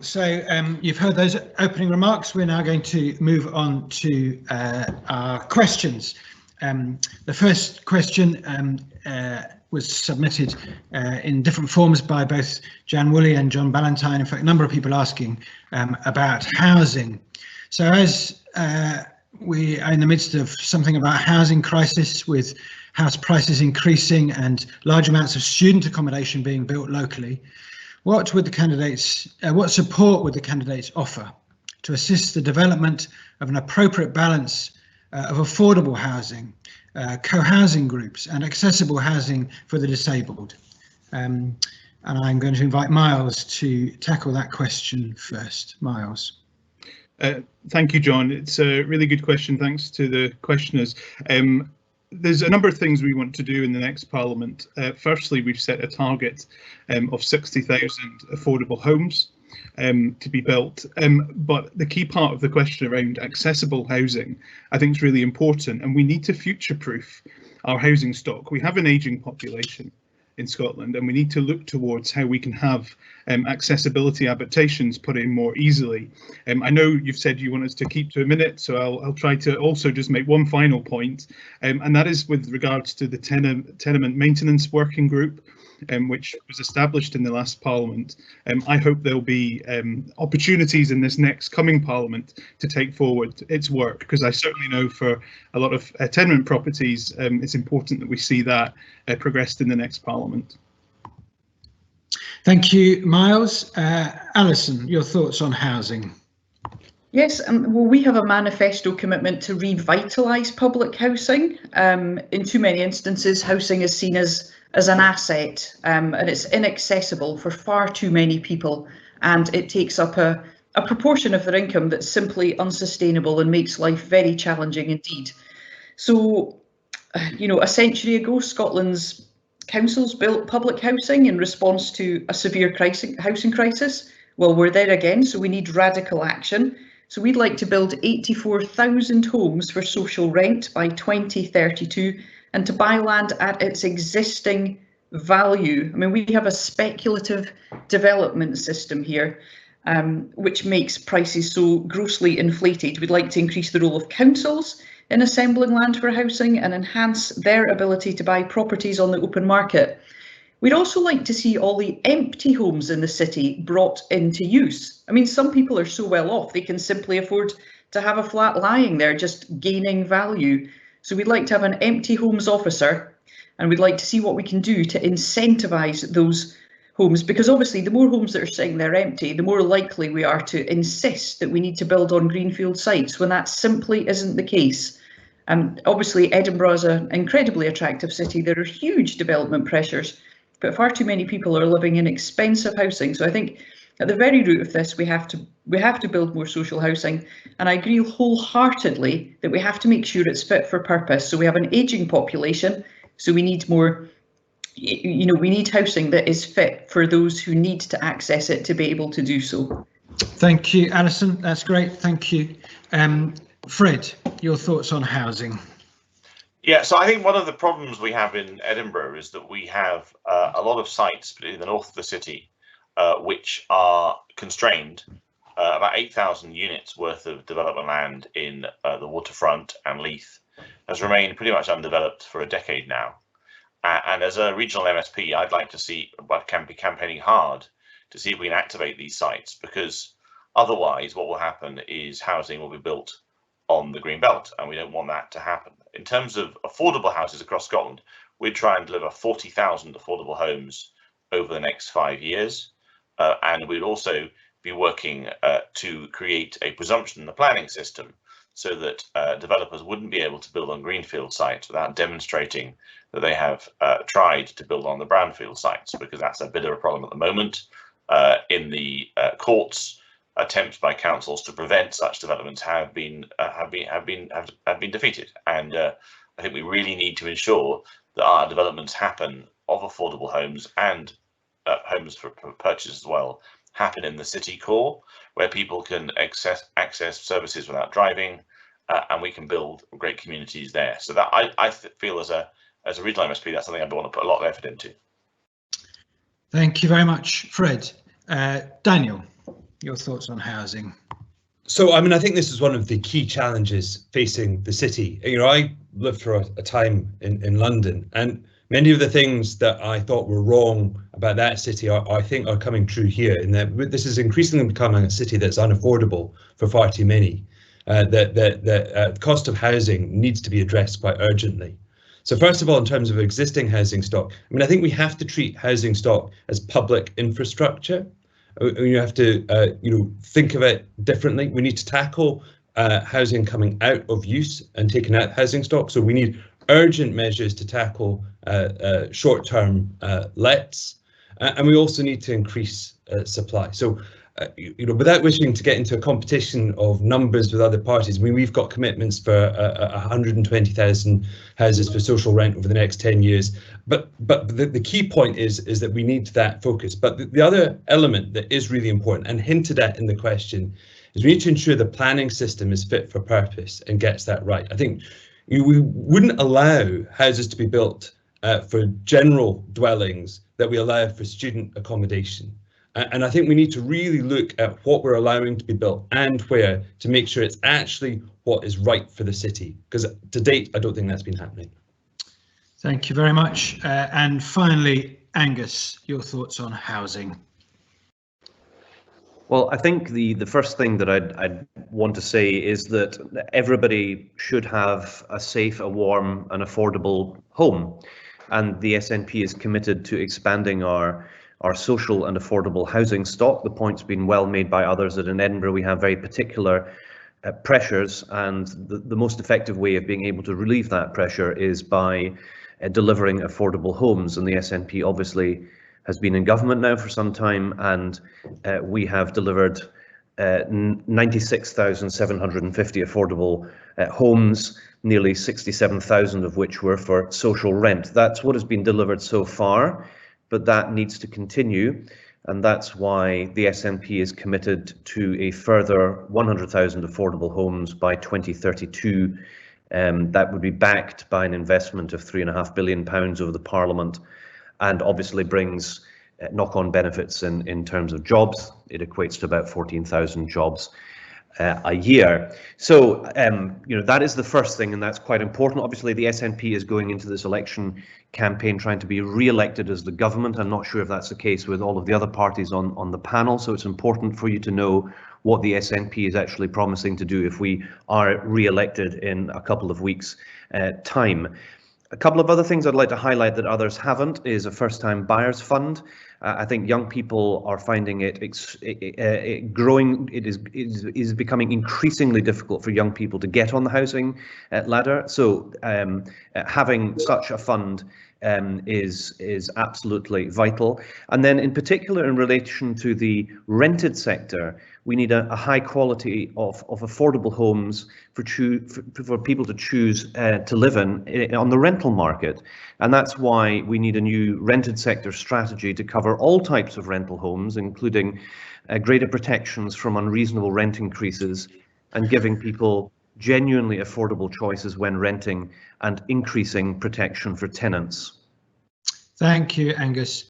So you've heard those opening remarks. We're now going to move on to our questions. The first question was submitted in different forms by both Jan Woolley and John Ballantyne. In fact, a number of people asking about housing. So as we are in the midst of something about housing crisis, with house prices increasing and large amounts of student accommodation being built locally, what would the candidates, what support would the candidates offer to assist the development of an appropriate balance of affordable housing, co-housing groups and accessible housing for the disabled? And I'm going to invite Miles to tackle that question first. Miles. Thank you, John. It's a really good question. Thanks to the questioners. There's a number of things we want to do in the next Parliament. Firstly, we've set a target of 60,000 affordable homes to be built. But the key part of the question around accessible housing, I think, is really important, and we need to future-proof our housing stock. We have an ageing population in Scotland, and we need to look towards how we can have accessibility adaptations put in more easily. I know you've said you want us to keep to a minute, so I'll try to also just make one final point, and that is with regards to the tenement maintenance working group, which was established in the last Parliament. I hope there'll be opportunities in this next coming Parliament to take forward its work, because I certainly know for a lot of tenement properties, it's important that we see that progressed in the next Parliament. Thank you, Miles. Alison, your thoughts on housing? Yes, well, we have a manifesto commitment to revitalise public housing. In too many instances, housing is seen as an asset, and it's inaccessible for far too many people, and it takes up a proportion of their income that's simply unsustainable and makes life very challenging indeed. So, you know, a century ago, Scotland's councils built public housing in response to a severe housing crisis. Well, we're there again, so we need radical action. So we'd like to build 84,000 homes for social rent by 2032 and to buy land at its existing value. I mean, we have a speculative development system here, which makes prices so grossly inflated. We'd like to increase the role of councils in assembling land for housing and enhance their ability to buy properties on the open market. We'd also like to see all the empty homes in the city brought into use. I mean, some people are so well off, they can simply afford to have a flat lying there, just gaining value. So we'd like to have an empty homes officer, and we'd like to see what we can do to incentivise those homes, because obviously the more homes that are sitting there empty, the more likely we are to insist that we need to build on greenfield sites when that simply isn't the case. Obviously Edinburgh is an incredibly attractive city. There are huge development pressures, but far too many people are living in expensive housing. So I think at the very root of this, we have to build more social housing, and I agree wholeheartedly that we have to make sure it's fit for purpose. So we have an ageing population, so we need more, you know, we need housing that is fit for those who need to access it to be able to do so. Thank you, Alison. That's great. Thank you. Fred, your thoughts on housing? Yeah, so I think one of the problems we have in Edinburgh is that we have a lot of sites, particularly in the north of the city, which are constrained. About 8,000 units worth of development land in the waterfront and Leith has remained pretty much undeveloped for a decade now. And as a regional MSP, I'd like to see, but can be campaigning hard to see if we can activate these sites, because otherwise what will happen is housing will be built on the green belt, and we don't want that to happen. In terms of affordable houses across Scotland, we're trying to deliver 40,000 affordable homes over the next 5 years, and we'd also be working to create a presumption in the planning system so that developers wouldn't be able to build on greenfield sites without demonstrating that they have tried to build on the brownfield sites, because that's a bit of a problem at the moment. In the courts, attempts by councils to prevent such developments have been defeated, and I think we really need to ensure that our developments happen of affordable homes and homes for purchase as well happen in the city core, where people can access services without driving, and we can build great communities there. So that I feel as a regional MSP, that's something I want to put a lot of effort into. Thank you very much, Fred. Daniel. your thoughts on housing? So, I mean, I think this is one of the key challenges facing the city. You know, I lived for a time in London, and many of the things that I thought were wrong about that city I think are coming true here, in that this is increasingly becoming a city that's unaffordable for far too many. The cost of housing needs to be addressed quite urgently. So first of all, in terms of existing housing stock, I mean, I think we have to treat housing stock as public infrastructure. You have to, think of it differently. We need to tackle housing coming out of use and taking out housing stock. So we need urgent measures to tackle short-term lets, and we also need to increase supply. So, without wishing to get into a competition of numbers with other parties, I mean, we've got commitments for 120,000 houses for social rent over the next 10 years. But the key point is that we need that focus. But the other element that is really important and hinted at in the question is we need to ensure the planning system is fit for purpose and gets that right. I think we wouldn't allow houses to be built for general dwellings that we allow for student accommodation. And I think we need to really look at what we're allowing to be built and where, to make sure it's actually what is right for the city, because to date, I don't think that's been happening. Thank you very much. And finally, Angus, your thoughts on housing? Well, I think the first thing that I'd want to say is that everybody should have a safe, a warm and affordable home. And the SNP is committed to expanding our social and affordable housing stock. The point's been well made by others that in Edinburgh we have very particular pressures, and the most effective way of being able to relieve that pressure is by delivering affordable homes. And the SNP obviously has been in government now for some time, and we have delivered 96,750 affordable homes, nearly 67,000 of which were for social rent. That's what has been delivered so far, but that needs to continue, and that's why the SNP is committed to a further 100,000 affordable homes by 2032. That would be backed by an investment of £3.5 billion over the Parliament, and obviously brings knock-on benefits in terms of jobs. It equates to about 14,000 jobs a year. So, that is the first thing, and that's quite important. Obviously, the SNP is going into this election campaign trying to be re-elected as the government. I'm not sure if that's the case with all of the other parties on the panel, so it's important for you to know what the SNP is actually promising to do if we are re-elected in a couple of weeks' time. A couple of other things I'd like to highlight that others haven't is a first-time buyers fund. I think young people are finding it growing. It is becoming increasingly difficult for young people to get on the housing ladder. So having such a fund is absolutely vital. And then in particular in relation to the rented sector, we need a high quality of affordable homes for people to choose to live in on the rental market. And that's why we need a new rented sector strategy to cover all types of rental homes, including greater protections from unreasonable rent increases and giving people genuinely affordable choices when renting and increasing protection for tenants. Thank you, Angus.